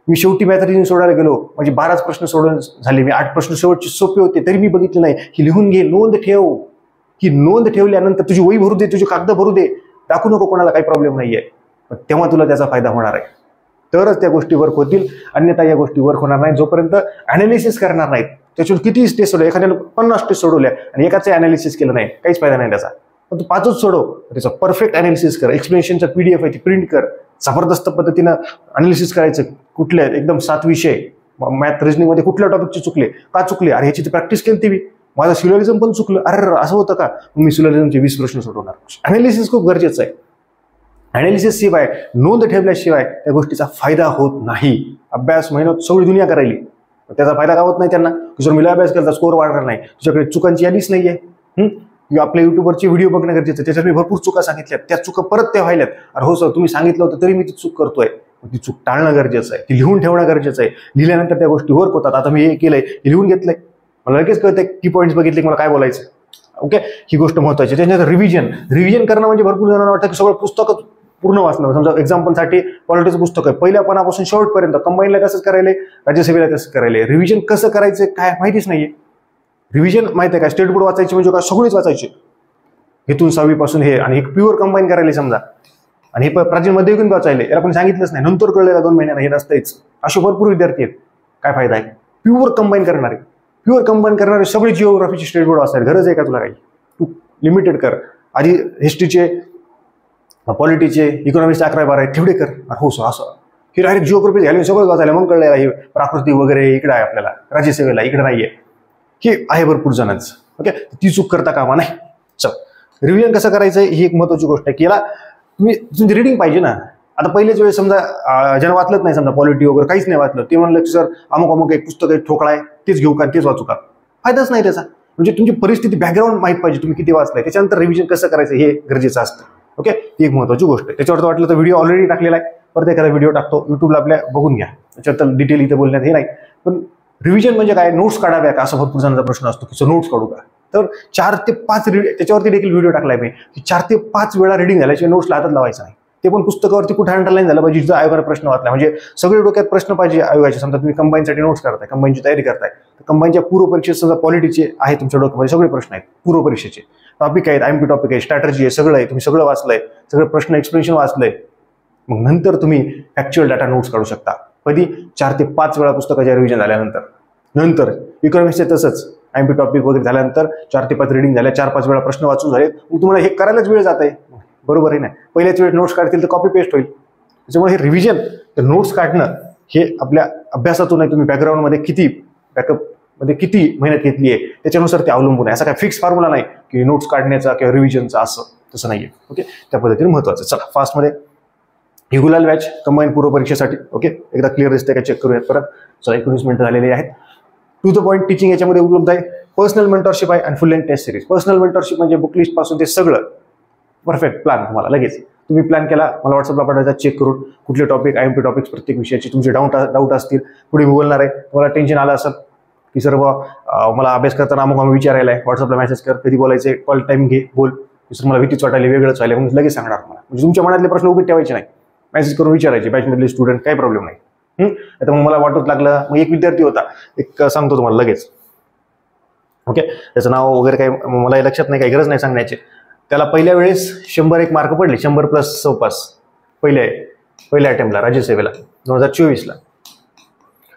मी शेवटी मॅथ रिजनिंग सोडायला गेलो, माझे 12च प्रश्न सोडवून झाले, मी 8 प्रश्न शेवटचे सोपे होते तरी मी बघितले नाही. ही लिहून घे, नोंद ठेव. ही नोंद ठेवल्यानंतर तुझी वही भरू दे, तुझी कागद भरू दे, टाकू नको कोणाला, काही प्रॉब्लेम नाहीये. पण तेव्हा तुला त्याचा फायदा होणार आहे, तरच त्या गोष्टी वर्क होतील. अन्यथा या गोष्टी वर्क होणार नाही जोपर्यंत अनालिसिस करणार नाहीत. त्याच्यावर किती टेस्ट सोडवले, एखाद्याला 50 टेस्ट सोडवल्या आणि एकाच अनालिसिस केलं नाही, काहीच फायदा नाही त्याचा. पण तू 5च सोडव, त्याचा परफेक्ट अनालिसिस कर, एक्सप्लेनेशनचा PDF आहे ती प्रिंट कर, जबरदस्त पद्धतीनं अनालिसिस करायचं. कुठल्या एकदम 7 विषय मॅथ रिजनिंग मध्ये कुठल्या टॉपिकचे चुकले, का चुकले, अरे ह्याची प्रॅक्टिस केली मी, माझं सिलोजिझम पण चुकलं, अरे असं होतं का, मी सिलोजिझमचे 20 प्रश्न सोडवणार. अनालिसिस खूप गरजेचं आहे. अनालिसिस शिवाय, नोंद ठेवल्याशिवाय त्या गोष्टीचा फायदा होत नाही. अभ्यास मेहनत सगळी दुनिया करायली, त्याचा फायदा का होत नाही त्यांना. जर मी अभ्यास करता स्कोर वाढणार नाही, तुझ्याकडे चुकांची यादीच नाहीये. आपल्या युट्यूबवरची व्हिडिओ बघणं गरजेचं, त्याच्यात मी भरपूर चुका सांगितल्यात, त्या चुका परत त्या व्हायल्यात. अरे हो सर तुम्ही सांगितलं होतं तरी मी ती चूक करतोय. ती चूक टाळणं गरजेचं आहे, ती लिहून ठेवणं गरजेचं आहे. लिहिल्यानंतर त्या गोष्टी वर्क होतात. आता मी हे केलंय, हे लिहून घेतलंय, मला लगेच कळतंय की पॉईंट्स बघितले की मला काय बोलायचं. ओके, ही गोष्ट महत्वाची. त्याच्यानंतर रिव्हिजन करणं म्हणजे भरपूर जणांना वाटतं की सगळं पुस्तक पूर्ण वाचणं. समजा एक्झाम्पलसाठी पॉलिटिक्स पुस्तक आहे, पहिल्या पानापासून शेवटपर्यंत, कंबाईनला तसंच करायला, राज्यसभेला तसंच करायला. रिव्हिजन कसं करायचं काय माहितीच नाहीये. रिव्हिजन माहिती आहे का, स्टेट बोर्ड वाचायची म्हणजे काय, सगळीच वाचायची इथून 6वी पासून हे, आणि एक प्युअर कंबाईन करायला समजा, आणि हे प्राचीन मध्ययुगीन वाचायले, याला कोणी सांगितलंच नाही, नंतर कळलेला 2 महिन्यानं हे नसतंच. असे भरपूर विद्यार्थी आहेत, काय फायदा आहे. प्युअर कंबाईन करणारे सगळे जिओग्राफीचे स्टेट बोर्ड असायला गरज आहे का तुला काही. तू लिमिटेड कर, आधी हिस्ट्रीचे, पॉलिटीचे, इकॉनॉमिक्सचे 11-12 तेवढे कर. हो सर असं हे डायरेक्ट जिओग्राफी घ्यायला सगळं वाचायला मग कळलेलं हे प्राकृतिक वगैरे इकडे आहे, आपल्याला राज्यसेवेला इकडे नाहीये, हे आहे भरपूर जणांचं. ओके, ती चूक करता कामा नाही. चल, रिव्हिजन कसं करायचं ही एक महत्वाची गोष्ट आहे की याला तुमची रिडिंग पाहिजे ना. आता पहिलेच वेळेस समजा ज्यांना वाचलंच नाही, समजा पॉलिटी वगैरे काहीच नाही वाचलं, ते म्हणलं की सर अमुक एक पुस्तक आहे ठोकळा आहे, तेच घेऊ का तेच वाचू का, फायदाच नाही त्याचा. म्हणजे तुमची परिस्थिती बॅकग्राऊंड माहित पाहिजे, तुम्ही किती वाचलाय, त्याच्यानंतर रिव्हिजन कसं करायचं हे गरजेचं असतं. ओके, ही एक महत्वाची गोष्ट आहे. त्याच्यावर वाटलं तर व्हिडिओ ऑलरेडी टाकलेला आहे, परत एखादा व्हिडिओ टाकतो युट्यूबला, आपल्या बघून घ्या. त्याच्यात डिटेल इथे बोलण्यात हे नाही. पण रिव्हिजन म्हणजे काय, नोट्स काढाव्या का असा भरपूर जणांचा प्रश्न असतो की नोट्स काढू का. तर 4 ते 5 त्याच्यावरती देखील व्हिडिओ टाकलाय मी, 4 ते 5 वेळा रिडिंग झाल्याशिवाय नोट्सला हातात लावायचं नाही. ते पण पुस्तकावरती कुठे अंडरलाईन झालं पाहिजे, जिथं आयोगाने प्रश्न वाचला, म्हणजे सगळे डोक्यात प्रश्न पाहिजे आयोगाचे. समजा तुम्ही कंबाईनसाठी नोट्स करताय, कंबाईनची तयारी करताय, तर कंबाईनच्या पूर्व परीक्षेत समजा पॉलिटीचे आहे तुमच्या डोक्यामध्ये सगळे प्रश्न आहेत, पूर्व परीक्षेचे टॉपिक आहेत, IMP टॉपिक आहे, स्ट्रॅटर्जी आहे, सगळं आहे, तुम्ही सगळं वाचलंय, सगळे प्रश्न एक्सप्लेनेशन वाचलंय, मग नंतर तुम्ही फॅक्च्युअल डाटा नोट्स काढू शकता. कधी 4 ते 5 वेळा पुस्तकाच्या रिव्हिजन झाल्यानंतर. नंतर इकॉनॉमिक्सचे तसंच IMP टॉपिक वगैरे झाल्यानंतर 4 ते 5 रिडिंग झाल्या, 4-5 वेळा प्रश्न वाचून झाले, मग तुम्हाला हे करायलाच वेळ जात आहे. बरोबर आहे ना. पहिल्याच वेळेस नोट्स काढतील तर कॉपी पेस्ट होईल. त्याच्यामुळे हे रिव्हिजन, तर नोट्स काढणं हे आपल्या अभ्यासातून आहे. तुम्ही बॅकग्राऊंडमध्ये किती, बॅकअपमध्ये किती मेहनत घेतली आहे त्याच्यानुसार ते अवलंबून आहे. असा काय फिक्स फॉर्म्युला नाही की नोट्स काढण्याचा किंवा रिव्हिजनचा, असं तसं नाहीये. ओके, त्या पद्धतीने महत्वाचं. चला फास्टमध्ये ही गुलाल बॅच कंबाईन पूर्व परीक्षेसाठी. ओके, एकदा क्लिअर दिसते का चेक करूयात परत. चला 19 मिनिटं झालेली आहेत. टू द पॉईंट टीचिंग याच्यामध्ये उपलब्ध आहे. पर्सनल मेंटरशिप आहे आणि full length test series. Personal mentorship म्हणजे बुक लिस्ट पासून ते सगळं परफेक्ट प्लॅन तुम्हाला लगेच. तुम्ही प्लॅन केला, मला व्हॉट्सअपला पाठवायचा, चेक करून कुठले टॉपिक, IMP टॉपिक्स प्रत्येक विषयाचे तुमचे डाऊट असतील, पुढे मी बोलणार आहे. तुम्हाला टेन्शन आलं असेल की सर मला अभ्यास करताना अमुक विचारायला आहे, व्हॉट्सअपला मेसेज कर, कधी बोलायचे, कॉल टाइम घे, बोल. सर मला भीतीच वाटायला, वेगळंच व्हायला, मग लगेच सांगणार मला. म्हणजे तुमच्या मनातले प्रश्न उभे ठेवायचे नाही, मेसेज करून विचारायचे. बॅचमधले स्टुडंट काही प्रॉब्लेम नाही. आता मग मला वाटत लागलं, मग एक विद्यार्थी होता, एक सांगतो तुम्हाला लगेच. ओके, त्याचं नाव वगैरे काही मला लक्षात नाही, काही गरज नाही सांगण्याची. त्याला पहिल्या वेळेस 101 मार्क पडले, 100+100 पास पहिल्या अटेम्प्टला राज्यसेवेला 2024ला.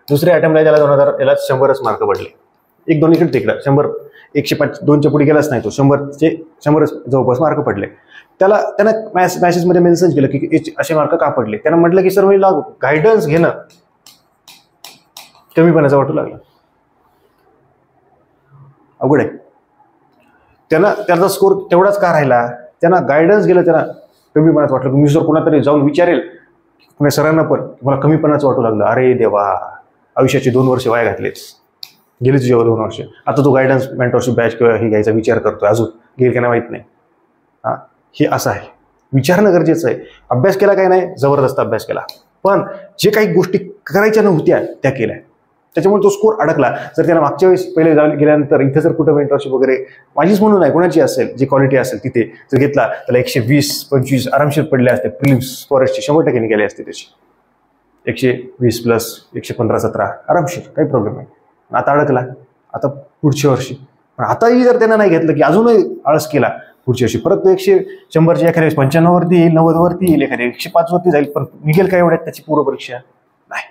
दुसऱ्या अटेम्प्टला त्याला 100च मार्क पडले. 1-2 इकडे तिकडे, 100 105 2च्या पुढे गेलाच नाही तो, 100च जवळपास मार्क पडले. त्यानं मॅसेजमध्ये मेन्शन केलं की असे मार्क का पडले. त्यानं म्हटलं की सर मला गायडन्स घेणं कमीपणाचं वाटू लागलं, अवघड आहे. त्याचा स्कोर तेवढाच का राहिला? त्यांना गायडन्स गेलं, त्यांना कमीपणाच वाटलं. तुम्ही जर कोणातरी जाऊन विचारेल पुणे सरांना पण मला कमीपणाच वाटू लागलं, अरे देवा आयुष्याची 2 वर्ष वाया घातलेच, गेली तुझ्या 2 वर्ष. आता तो गायडन्स मेंटरशिप बॅच किंवा हे घ्यायचा विचार करतोय, अजून गेल का नाही माहित नाही. हे असं आहे, विचारणं गरजेचं आहे. अभ्यास केला काही नाही, जबरदस्त अभ्यास केला, पण जे काही गोष्टी करायच्या नव्हत्या त्या केल्या, त्याच्यामुळे तो स्कोर अडकला. जर त्याला मागच्या वेळेस पहिले गेल्यानंतर इथे जर कुठं मेंटरशिप वगैरे माझीच म्हणून नाही, कोणाची असेल जी क्वालिटी असेल तिथे जर घेतला, त्याला 120-125 आरामशीर पडले असते. प्रिलिम्स फॉरेस्टची 100% गेले असते त्याची, 120 प्लस 115-17 आरामशीर, काही प्रॉब्लेम नाही. आता अडकला, आता पुढच्या वर्षी. पण आताही जर त्यांना नाही घेतलं की अजूनही आळस केला, पुढच्या वर्षी परत 100च्या एखाद्या 95 वरती येईल, 90 वरती येईल, एखाद्या 105 वरती जाईल, पण निघेल काय एवढ्यात त्याची पूर्व परीक्षा नाही.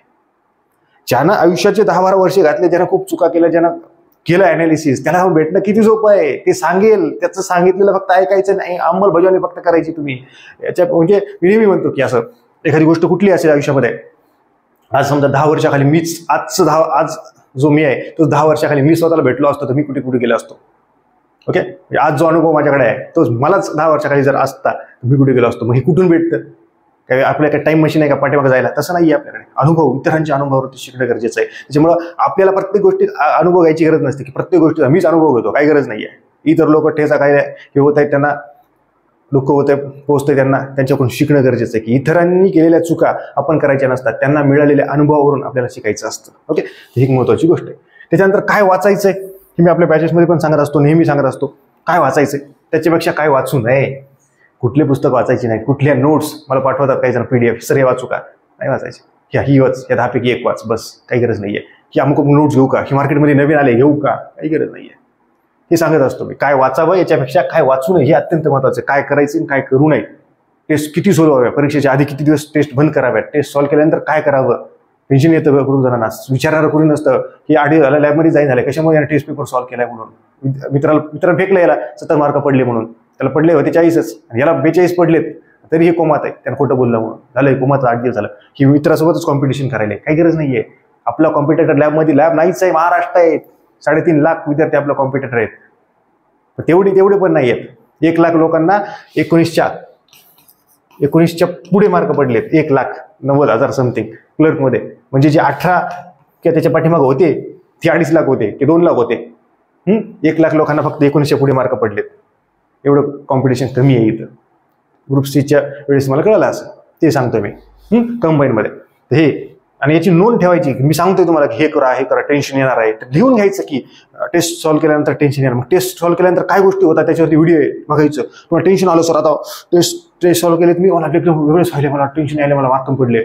ज्यानं आयुष्याचे 10-12 वर्षे घातले, ज्यानं खूप चुका केल्या, ज्यानं केलं अनालिसिस, त्याला भेटणं किती सोपं आहे. ते सांगेल, त्याचं सांगितलेलं फक्त ऐकायचं नाही, अंमलबजावणी फक्त करायची तुम्ही. याच्या म्हणजे मी नेहमी म्हणतो की असं एखादी गोष्ट कुठली असेल आयुष्यामध्ये, आज समजा 10 वर्षाखाली मीच आज जो मी आहे तो 10 वर्षाखाली मी स्वतःला भेटलो असतो तर मी कुठे कुठे गेलो असतो. ओके, आज जो अनुभव माझ्याकडे आहे तो मलाच 10 वर्षाखाली जर असता तर मी कुठे गेलो असतो. मग हे कुठून भेटतं? काय आपल्याकडे टाइम मशीन आहे का पाठीमागे जायला? तसं नाही आहे आपल्याकडे. अनुभव, इतरांच्या अनुभवावरती शिकणं गरजेचं आहे. त्याच्यामुळं आपल्याला प्रत्येक गोष्टीत अनुभव घ्यायची गरज नसते की प्रत्येक गोष्टीत मीच अनुभव घेतो, काही गरज नाही आहे. इतर लोक ठेचा काय हे होत आहेत, त्यांना दुःख होत आहे, पोहोचतंय, त्यांना त्यांच्याकडून शिकणं गरजेचं आहे की इतरांनी केलेल्या चुका आपण करायच्या नसतात, त्यांना मिळालेल्या अनुभवावरून आपल्याला शिकायचं असतं. ओके, ही एक महत्त्वाची गोष्ट आहे. त्याच्यानंतर काय वाचायचं आहे हे मी आपल्या बॅचेसमध्ये पण सांगत असतो, नेहमी सांगत असतो. काय वाचायचं आहे, त्याच्यापेक्षा काय वाचू नये. कुठले पुस्तक वाचायची नाही, कुठल्या नोट्स मला पाठवतात काही जण PDF, सर हे वाचू का? नाही वाचायचे. ही वाच, या 10 पैकी 1 वाच, बस, काही गरज नाहीये. की अमुक नोट्स घेऊ का, ही मार्केटमध्ये नवीन आले घेऊ का, काही गरज नाहीये. हे सांगत असतो मी. काय वाचावं याच्यापेक्षा काय वाचू नये हे अत्यंत महत्त्वाचं आहे. काय करायचं आणि काय करू नये, टेस्ट किती सोडवाव्या, परीक्षेच्या आधी किती दिवस टेस्ट बंद कराव्यात, टेस्ट सॉल्व्ह केल्यानंतर काय करावं. टेन्शन येतं करून जणांना, विचारणारं कोणी नसतं की आधी झालं लॅबमध्ये जाईन झालं, कशामुळे याने टेस्ट पेपर सॉल्व्ह केलाय म्हणून. मित्राला फेकलं, याला 70 मार्क पडले म्हणून, त्याला पडले होते 40च आणि याला 42 पडलेत, तरी हे कोमात आहे, त्यानं खोटं बोललं म्हणून झालं कोमात 8 दिवस झालं. ही मित्रासोबतच कॉम्पिटिशन करायला काही गरज नाहीये. आपला कॉम्पिटेटर लॅबमध्ये लॅब नाहीच आहे, महाराष्ट्र आहे, 3.5 लाख विद्यार्थी आपला कॉम्पिटेटर आहेत. तेवढे पण नाही आहेत. 1 लाख लोकांना 19च्या पुढे मार्क पडलेत, 1,90,000 समथिंग क्लर्कमध्ये. म्हणजे जे 18 किंवा त्याच्या पाठीमागं होते ते 2.5 लाख होते, ते 2 लाख होते. 1 लाख लोकांना फक्त 19च्या पुढे मार्क पडलेत. एवढं कॉम्पिटिशन कमी आहे इथं. ग्रुप सीच्या वेळेस मला कळलं असं, ते सांगतो मी कंबाईनमध्ये. हे आणि याची नोंद ठेवायची. मी सांगतोय तुम्हाला की हे करा, टेन्शन येणार आहे, तर लिहून घ्यायचं की टेस्ट सॉल्व्ह केल्यानंतर टेन्शन येणार. मग टेस्ट सॉल्व्ह केल्यानंतर काय गोष्टी होतात त्याच्यावरती व्हिडिओ आहे, बघायचं. तुम्हाला टेन्शन आलं, सर आता टेस्ट सॉल्व्ह केलेत मी, मला वेगळेच व्हायले, मला टेन्शन आले, मला मार्क पडले.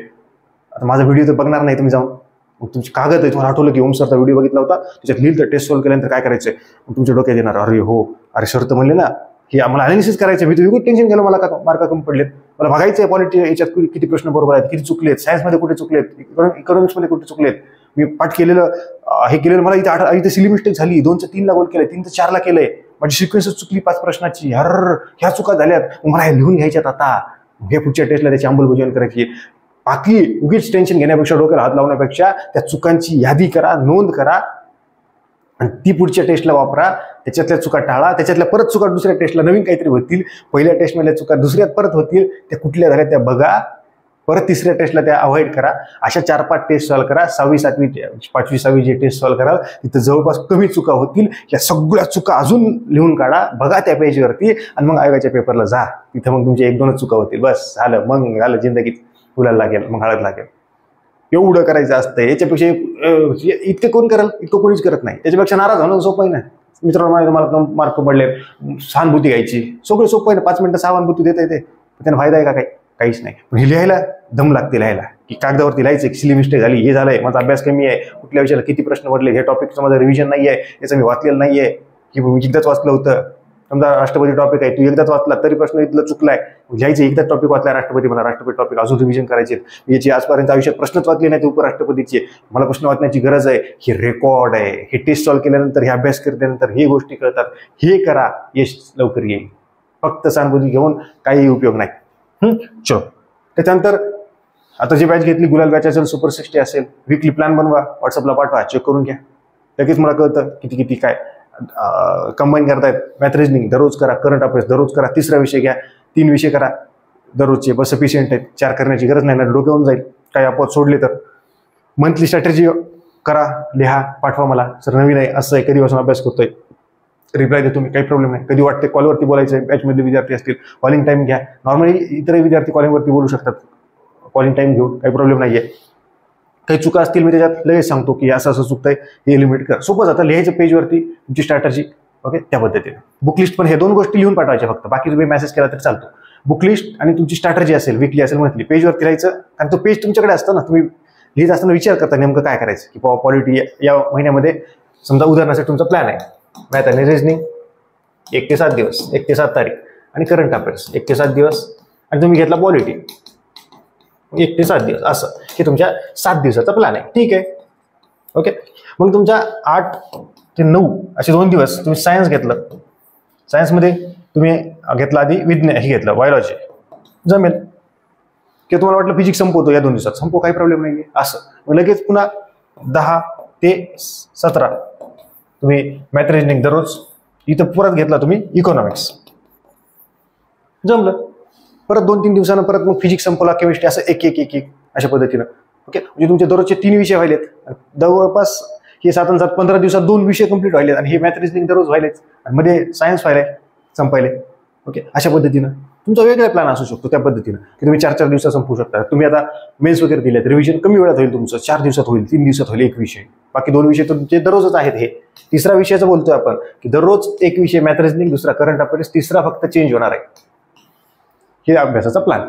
आता माझा व्हिडिओ तर बघणार नाही तुम्ही जाऊन. मग तुमची कागद आहे, तुम्हाला आठवलं की ओम सरचा व्हिडिओ बघितला होता, त्याच्यात लिहिलं टेस्ट सॉल्व्ह केल्यानंतर काय करायचंय. मग तुमच्या डोक्यात येणार, अरे हो, अरे सर तर म्हणले ना की आम्हाला अनालिसिस करायचं, मी तर वेगळं टेन्शन गेलं, मला का मार्क कमी पडलेत, मला बघायचं आहे पॉलिटी याच्यात किती प्रश्न बरोबर आहेत, किती चुकलेत, सायन्समध्ये कुठे चुकलेत, इकॉनॉमिक्समध्ये कुठे चुकलेत. मी पाठ केलेलं हे केलेलं मला इथं सिली मिस्टेक झाली, 2 चं 3 ला गोल केलंय, 3 चं 4 ला केलंय, माझी सिक्वेन्स चुकली 5 प्रश्नाची, ह्या चुका झाल्यात, मला हे लिहून घ्यायच्यात. आता हे पुढच्या टेस्टला त्याची अंमलबजावणी करायची. बाकी उगीच टेन्शन घेण्यापेक्षा, डोक्याला हात लावण्यापेक्षा त्या चुकांची यादी करा, नोंद करा आणि ती पुढच्या टेस्टला वापरा. त्याच्यातल्या चुका टाळा, त्याच्यातल्या परत चुका दुसऱ्या टेस्टला नवीन काहीतरी होतील, पहिल्या टेस्टमधल्या चुका दुसऱ्यात परत होतील, त्या कुठल्या झाल्या त्या बघा, परत तिसऱ्या टेस्टला त्या अवॉइड करा. अशा 4-5 टेस्ट सॉल्व्ह करा. 6वी 7वी 5वी 6वी जे टेस्ट सॉल्व्ह कराल तिथं जवळपास कमी चुका होतील. या सगळ्या चुका अजून लिहून काढा, बघा त्या पेजवरती आणि मग आयोगाच्या पेपरला जा. तिथं मग तुमच्या 1-2च चुका होतील, बस झालं, मग झालं, जिंदगीत फुलायला लागेल, मग हळद लागेल. एवढं करायचं असतं. याच्यापेक्षा इतकं कोण करेल, इतकं कोणीच करत नाही. त्याच्यापेक्षा नाराज होणं सोपं आहे ना. मित्रांनो मला मार्क पडले, सहानुभूती घ्यायची, सगळं सोपं आहे ना. 5 मिनिटं सहानुभूती देता येते, त्यांना फायदा आहे का? काही काहीच नाही. पण हे लिहायला दम लागते, लिहायला की कागदावरती लिहायचं की सिली मिस्टेक झाली, हे झालंय, माझा अभ्यास कमी आहे, कुठल्या विषयाला किती प्रश्न पडले, हे टॉपिकचं माझं रिव्हिजन नाही आहे, याचं मी वाचलेलं नाही आहे, की मी एकदाच वाचलं होतं. समजा राष्ट्रपती टॉपिक आहे, तू एकदाच वाचला तरी प्रश्न इथलं चुकलाय, लिहायचं एकदाच टॉपिक वाचलाय राष्ट्रपती, मला राष्ट्रपती टॉपिक अजून रिव्हिजन करायचे. याची आजपर्यंत आयुष्यात प्रश्नच वाचले नाही उपराष्ट्रपतीचे, मला प्रश्न वाचण्याची गरज आहे. हे रेकॉर्ड आहे, हे टेस्ट सॉल्व्ह केल्यानंतर, हे अभ्यास केल्यानंतर हे गोष्टी कळतात. हे करा, यश लवकर येईल. फक्त सहानुभूती घेऊन काही उपयोग नाही. चलो, त्याच्यानंतर आता जी बॅच घेतली, गुलाल बॅच असेल, सुपर 60 असेल, वीकली प्लॅन बनवा, व्हॉट्सअपला पाठवा, चेक करून घ्या. लगेच मला कळतं किती काय. कंबाईन करतायत, मॅथ रिजनिंग दररोज करा, करंट अफेअर्स दररोज करा, तिसरा विषय घ्या, 3 विषय करा दररोजचे, बस सफिशियंट आहेत, 4 करण्याची गरज नाही ना, डोक्यावरून जाईल काही अपवाद सोडले तर. मंथली स्ट्रॅटेजी करा, लिहा, पाठवा मला, सर नवीन आहे, असं आहे, कधीपासून अभ्यास करतोय, रिप्लाय देतो मी, काही प्रॉब्लेम नाही. कधी वाटते कॉलवरती बोलायचं, बॅचमधले विद्यार्थी असतील कॉलिंग टाईम घ्या, नॉर्मली इतरही विद्यार्थी कॉलिंगवरती बोलू शकतात, कॉलिंग टाईम घेऊन काही प्रॉब्लेम नाही आहे. काही चुका असतील मी त्याच्यात लगेच सांगतो की असं असं चुकतंय, हे लिमिट कर, सोपं जातं, लिहायचं पेजवरती तुमची स्ट्रॅटेजी. ओके, त्या पद्धतीने. बुकलिस्ट पण हे 2 गोष्टी लिहून पाठवायच्या फक्त, बाकी तुम्ही मेसेज केला तरी चालतो. बुकलिस्ट आणि तुमची स्ट्रॅटेजी असेल, वीकली असेल, मंथली, पेजवरती लिहायचं. आणि तो पेज तुमच्याकडे असतं ना, तुम्ही लिहित असताना विचार करता नेमकं काय करायचं, की पॉलिटी या महिन्यामध्ये समजा उदाहरणासाठी तुमचा प्लॅन आहे, मॅथ आणि रिजनिंग 1 ते 7 दिवस, 1 ते 7 तारीख, आणि करंट अफेअर्स 1 ते 7 दिवस, आणि तुम्ही घेतला पॉलिटी 1 ते 7 दिवस, असं हे तुमच्या 7 दिवसाचा प्लॅन आहे. ठीक आहे. ओके, मग तुमच्या 8 ते 9 असे 2 दिवस तुम्ही सायन्स घेतलं. सायन्समध्ये तुम्ही घेतला आधी विज्ञान, हे घेतलं बायोलॉजी, जमेल. किंवा तुम्हाला वाटलं फिजिक्स संपवतो या 2 दिवसात, संपव, काही प्रॉब्लेम नाही आहे, असं. मग लगेच पुन्हा 10 ते 17 तुम्ही मॅथ रिजनिंग दररोज, इथं परत घेतला तुम्ही इकॉनॉमिक्स, जमलं. परत 2-3 दिवसानं परत मग फिजिक्स संपवला, केमिस्ट्री, असं एक एक एक एक अशा पद्धतीनं. ओके, म्हणजे तुमचे दररोजचे 3 विषय व्हायलेत, जवळपास हे 7 आणि 7 15 दिवसात 2 विषय कंप्लीट व्हायलेत, आणि हे मॅथ रिजनिंग दररोज व्हायलेच, आणि मध्ये सायन्स व्हायलाय, संपायले. ओके, अशा पद्धतीनं तुमचा वेगळा प्लॅन असू शकतो. त्या पद्धतीनं की तुम्ही 4-4 दिवसात संपू शकता. तुम्ही आता मेन्स वगैरे दिलेत, रिव्हिजन कमी वेळात होईल तुमचं, 4 दिवसात होईल, 3 दिवसात होईल एक विषय, बाकी 2 विषय तुमचे दररोजच आहेत. हे तिसरा विषयाचं बोलतोय आपण, की दररोज एक विषय मॅथ रिजनिंग, दुसरा करंट अफेअर्स, तिसरा फक्त चेंज होणार आहे. हे अभ्यासाचा प्लॅन.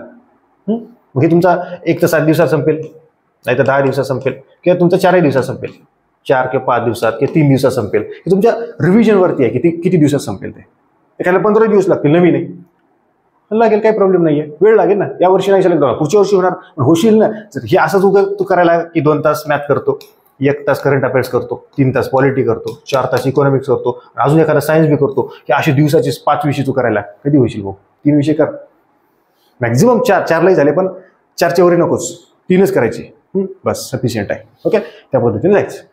मग हे तुमचा 1 ते 7 दिवसात संपेल, नाही तर 10 दिवसात संपेल, किंवा तुमचा 4 दिवसात संपेल, 4 किंवा 5 दिवसात किंवा 3 दिवसात संपेल. हे तुमच्या रिव्हिजनवरती आहे, किती दिवसात संपेल. ते एखाद्याला 15 दिवस लागतील, नवीन आहे, लागेल, काही प्रॉब्लेम नाहीये, वेळ लागेल ना. या वर्षी नाही झालं, पुढच्या वर्षी होणार, पण होशील ना. जर हे असंच उगा तू करायला की 2 तास मॅथ करतो, 1 तास करंट अफेअर्स करतो, 3 तास पॉलिटी करतो, 4 तास इकॉनॉमिक्स करतो, अजून एखादा सायन्स बी करतो, की असे दिवसाचे 5 विषय तू करायला कधी होशील भाऊ. 3 विषय कर, मॅक्झिमम 4 चालेल, पण 4च्या वरी नकोच, 3च करायचे, बस सफिशियंट आहे. ओके, त्या पद्धतीने जायचं.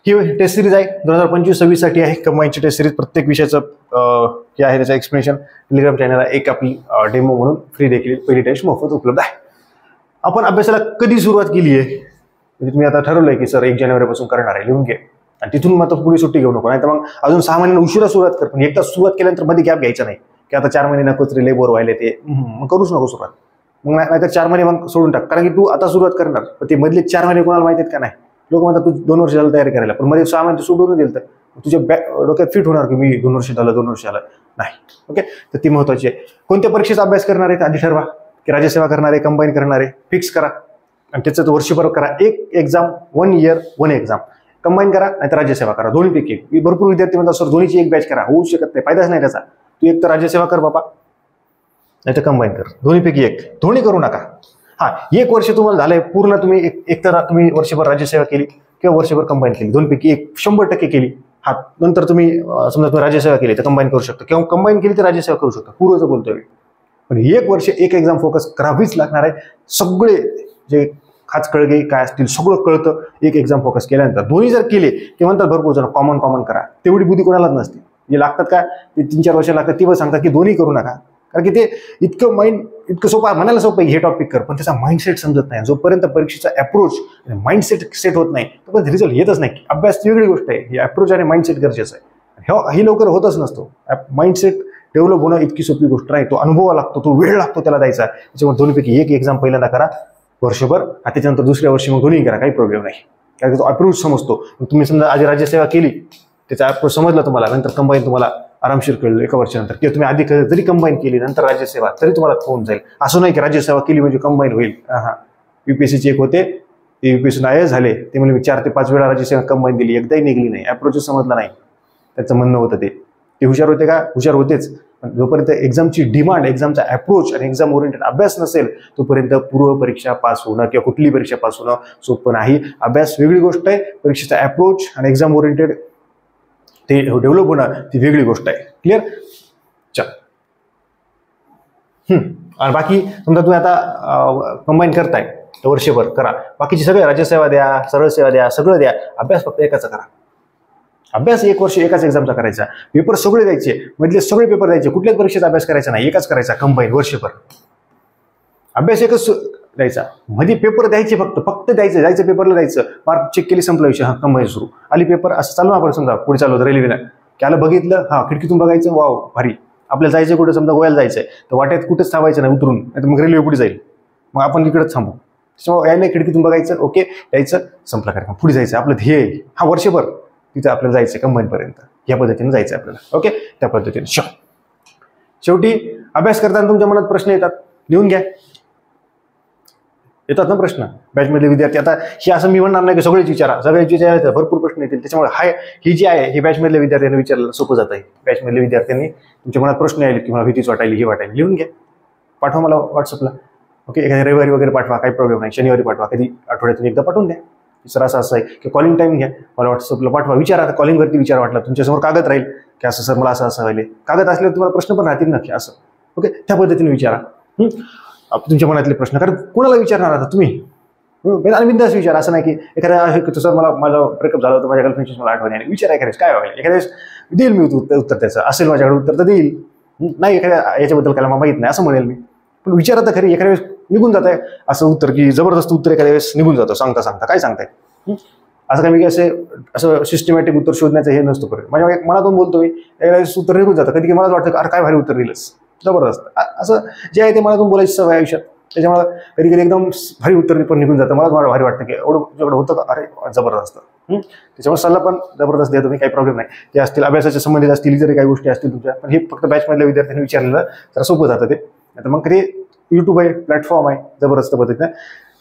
ही टेस्ट सिरीज आहे 2025-26 साठी आहे, कंबाईनची टेस्ट सिरीज. प्रत्येक विषयाचं हे आहे त्याचं एक्सप्लेनेशन टेलिग्राम चॅनलला एक आपली डेमो म्हणून फ्री देखील पहिली टेस्ट मोफत उपलब्ध आहे. आपण अभ्यासाला कधी सुरुवात केली आहे, म्हणजे तुम्ही आता ठरवलंय की सर 1 जानेवारीपासून करणार आहे, लिहून घे, आणि तिथून मात्र पुढे सुट्टी घेऊ नको, नाही तर मग अजून 6 महिन्यांनी उशिरा सुरुवात कर. पण एकदा सुरुवात केल्यानंतर मध्ये गॅप घ्यायचा नाही, की आता 4 महिने नकोच रे, बोर व्हायला ते, मग करूच नको सुरुवात. मग नाहीतर 4 महिने मग सोडून टाक, कारण की तू आता सुरुवात करणार, पण ते मधले 4 महिने कोणाला माहिती आहेत का नाही. लोक म्हणतात तू 2 वर्ष झालं तयारी करायला, पण मध्ये 6 महिने सोडून दिलं तर तुझ्या डोक्यात फिट होणार की मी 2 वर्ष झालं, 2 वर्ष झालं नाही. ओके, तर ती महत्वाची आहे. कोणत्या परीक्षेचा अभ्यास करणार आहे आधी ठरवा, की राज्यसेवा करणार आहे, कंबाईन करणार आहे, फिक्स करा, आणि त्याचं वर्षभर करा. एक एक्झाम, 1 इयर 1 एक्झाम, कंबाईन करा नाहीतर राज्यसेवा करा, दोन्हीपैकी एक. भरपूर विद्यार्थी म्हणतात सर दोन्हीची एक बॅच करा, होऊ शकत नाही, फायदाच नाही त्याचा. तू एक तर राज्यसेवा कर बाबा, नाही तर कंबाईन कर, दोन्हीपैकी एक, दोन्ही करू नका. हा, 1 वर्ष तुम्हाला झालंय पूर्ण, तुम्ही एक तर तुम्ही वर्षभर राज्यसेवा केली किंवा वर्षभर कंबाईन केली, दोन्हीपैकी एक 100% केली. हा, नंतर तुम्ही समजा तुम्ही राज्यसेवा केली तर कंबाईन करू शकता, किंवा कंबाईन केली तर राज्यसेवा करू शकता, पूर्वचं बोलतोय. पण 1 वर्ष 1 एक्झाम फोकस करावीच लागणार आहे. सगळे जे खाचकळगे काय असतील सगळं कळतं 1 एक्झाम फोकस केल्यानंतर. दोन्ही जर केले ते म्हणतात भरपूर जण कॉमन करा, तेवढी बुद्धी कोणालाच नसते. जे लागतात का ते 3-4 वर्ष लागतात, ती पण सांगतात की दोन्ही करू नका, कारण की ते इतकं सोपं, म्हणायला सोपं आहे हे टॉपिक कर, पण त्याचा माइंडसेट समजत नाही. जोपर्यंत परीक्षेचा अप्रोच माइंडसेट सेट होत नाही तोपर्यंत रिझल्ट येतच नाही. अभ्यास वेगळी गोष्ट आहे, ही अप्रोच आणि माइंडसेट गरजेचं आहे. हे लवकर होतच नसतो. माइंडसेट डेव्हलप होणं इतकी सोपी गोष्ट नाही, तो अनुभव लागतो, तो वेळ लागतो त्याला द्यायचा. त्याच्यामुळे दोन्हीपैकी एक एक्झाम पहिल्यांदा करा वर्षभर, त्याच्यानंतर दुसऱ्या वर्षी मग दोन्ही करा, काही प्रॉब्लेम नाही, कारण तो अप्रोच समजतो. तुम्ही समजा आधी राज्यसेवा केली, त्याचा अप्रोच समजला तुम्हाला, नंतर कंबाईन तुम्हाला आरामशीर कळलं 1 वर्षानंतर, किंवा तुम्ही आधी जरी कंबाईन केली नंतर राज्यसेवा तरी तुम्हाला होऊन जाईल. असं नाही की राज्यसेवा केली म्हणजे कंबाईन होईल. UPSC एक होते, ते UPSC आय झाले, ते म्हणजे मी 4 ते 5 वेळा राज्यसेवा कंबाईन दिली, एकदाही निघली नाही, अप्रोच समजला नाही. त्याचं म्हणणं होतं ते हुशार होते का, हुशार होतेच, पण जोपर्यंत एक्झामची डिमांड, एक्झामचा अप्रोच आणि एक्झाम ओरिएंटेड अभ्यास नसेल तोपर्यंत पूर्व परीक्षा पास होणं किंवा कुठली परीक्षा पास होणं सोपं नाही. अभ्यास वेगळी गोष्ट आहे, परीक्षेचा अप्रोच आणि एक्झाम ओरिएंटेड ते डेव्हलप होणं ती वेगळी गोष्ट आहे. क्लिअर? चल, आणि बाकी समजा तुम्ही आता कंबाईन करताय तर वर्षभर करा, बाकीची सगळे राज्यसेवा द्या, सरळ सेवा द्या, सगळं द्या, अभ्यास फक्त एकाचा करा. अभ्यास 1 वर्ष एकाच एक्झामचा करायचा, पेपर सगळे द्यायचे, मधले सगळे पेपर द्यायचे, कुठल्याच परीक्षेचा अभ्यास करायचा नाही, एकाच करायचा कंबाईन वर्षभर. अभ्यास एकच द्यायचा, मध्ये पेपर द्यायचे, फक्त द्यायचं, जायचं पेपरला द्यायचं, मार्क चेक केली, संपला विषय, हा कंबाईन सुरू. आली पेपर, असं चालू आपण समजा पुढे चालू होतं रेल्वेला, की आलं बघितलं, हा खिडकीतून बघायचं, वाव भारी, आपल्याला जायचं कुठं, समजा गोव्याला जायचंय तर वाट्यात कुठंच थांबायचं नाही, उतरून, नाही तर मग रेल्वे पुढे जाईल, मग आपण इकडेच थांबू. त्याच्यामुळे यायला खिडकीतून बघायचं, ओके यायचं, संपला कार्यक्रम, पुढे जायचं. आपलं ध्येय हा वर्षभर तिथं आपल्याला जायचं कंबाईनपर्यंत, या पद्धतीने जायचं आपल्याला. ओके, त्या पद्धतीने. शेवटी अभ्यास करताना तुमच्या मनात प्रश्न येतात, लिहून घ्या. येतात ना प्रश्न बॅचमधले विद्यार्थी. आता हे असं मी म्हणणार नाही की सगळेच विचारा, सगळेच विचारायचं, भरपूर प्रश्न येतील. त्याच्यामुळे ही जी आहे हे बॅचमधल्या विद्यार्थ्यांनी विचारलं सोपं जात आहे. बॅचमधल्या विद्यार्थ्यांनी तुमच्या मनात प्रश्न यायले की मला भीतीच वाटायली, हे वाटायला, लिहून घ्या, पाठवा मला व्हॉट्सअपला. ओके, एखाद्या रविवारी वगैरे पाठवा, काही प्रॉब्लेम नाही, शनिवारी पाठवा, कधी आठवड्यातून एकदा पाठवून द्या. सर असं आहे की कॉलिंग टाईम घ्या, मला व्हॉट्सअपला पाठवा, विचारा. कॉलिंगवरती विचार वाटला, तुमच्यासमोर कागद राहील की असं सर मला असं व्हायले, कागद असल्यावर तुम्हाला प्रश्न पण राहतील ना की असं. ओके, त्या पद्धतीने विचारा तुमच्या मनातले प्रश्न, कारण कोणाला विचारणार आता तुम्ही, आणि बिंदास विचार. असं नाही की एखाद्या सर माझं ब्रेकअप झालं होतं, माझ्या गर्लफ्रेंडची मला आठवण आहे, विचार एखाद्या काय व्हायला, एखाद्या वेळेस देईल मी उत्तर, त्याचं असेल माझ्याकडे उत्तर तर देईल, नाही एखाद्या याच्याबद्दल काय मला माहीत नाही असं म्हणेल मी, पण विचारा तर खरी. एखाद्या वेळेस निघून जात आहे असं उत्तर की जबरदस्त उत्तर, एखाद्या वेळेस निघून जातं सांगता काय सांगताय. असं काय मी असं सिस्टमॅटिक उत्तर शोधण्याचं हे नसतो करत, माझ्या मनातून बोलतो मी, एखाद्या वेळेस उत्तर निघून जातं, कधी मलाच वाटतं अरे काय भारी उत्तर दिलंस, जबरदस्त. असं जे आहे ते मनातून बोलायची सवय आयुष्यात, त्याच्यामुळे कधी कधी एकदम भारी उत्तर पण निघून जातं, मला भारी वाटतं की एवढं तुझ्याकडे होतं का, अरे जबरदस्त. त्याच्यामुळे सल्ला पण जबरदस्त द्या तुम्ही, काही प्रॉब्लेम नाही. ते असतील अभ्यासाच्या संबंधित असतील, जरी काही गोष्टी असतील तुमच्या, पण हे फक्त बॅचमधल्या विद्यार्थ्यांनी विचारलेलं जरा सोपं जातं ते. आता मग ते युट्यूब आहे, प्लॅटफॉर्म आहे, जबरदस्त पद्धतीने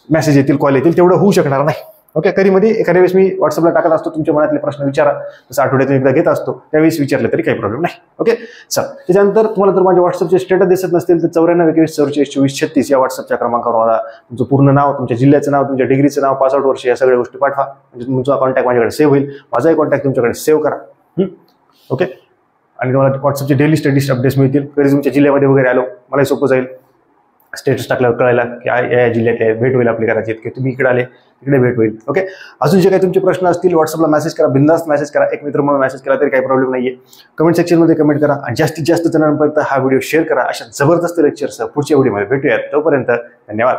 मेसेज येतील, कॉल येतील, तेवढं होऊ शकणार नाही. ओके, कधीमध्ये एखाद्या वेळेस मी व्हॉट्सअपला टाकत असतो, तुमच्या मनातले प्रश्न विचारा, जसं आठवड्यातून एकदा घेत असतो, त्यावेळेस विचारलं तरी काही प्रॉब्लेम नाही. ओके, चल. त्याच्यानंतर तुम्हाला जर माझे व्हॉट्सअपचे स्टेटस दिसत नसतील तर 94 या व्हॉट्सअपच्या क्रमांकावर मला तुमचं पूर्ण नाव, तुमच्या जिल्ह्याचं नाव, तुमच्या डिग्रीचं नाव, पासआउट वर्ष, या सगळ्या गोष्टी पाठवा, म्हणजे तुमचा कॉन्टॅक्ट माझ्याकडे सेव्ह होईल, माझाही कॉन्टॅक्ट तुमच्याकडे सेव्ह करा. ओके, आणि तुम्हाला व्हॉट्सअपचे डेली स्टेटस अपडेट्स मिळतील. कधी तुमच्या जिल्ह्यामध्ये वगैरे आलो, मलाही सोपं जाईल स्टेटस टाकल्यावर कळायला की या जिल्ह्यात भेट होईल आपली कदाचित, की तुम्ही इकडे आले तिकडे भेट होईल. ओके, अजून जे काही तुमचे प्रश्न असतील व्हॉट्सअपला मेसेज करा, बिंदास्त मेसेज करा, एक मित्र म्हणून मेसेज करा तरी काही प्रॉब्लेम नाहीये. कमेंट सेक्शनमध्ये कमेंट करा आणि जास्तीत जास्त जणांपर्यंत हा व्हिडिओ शेअर करा. अशा जबरदस्त लेक्चर्स पुढच्या व्हिडिओमध्ये भेटूयात. तोपर्यंत धन्यवाद.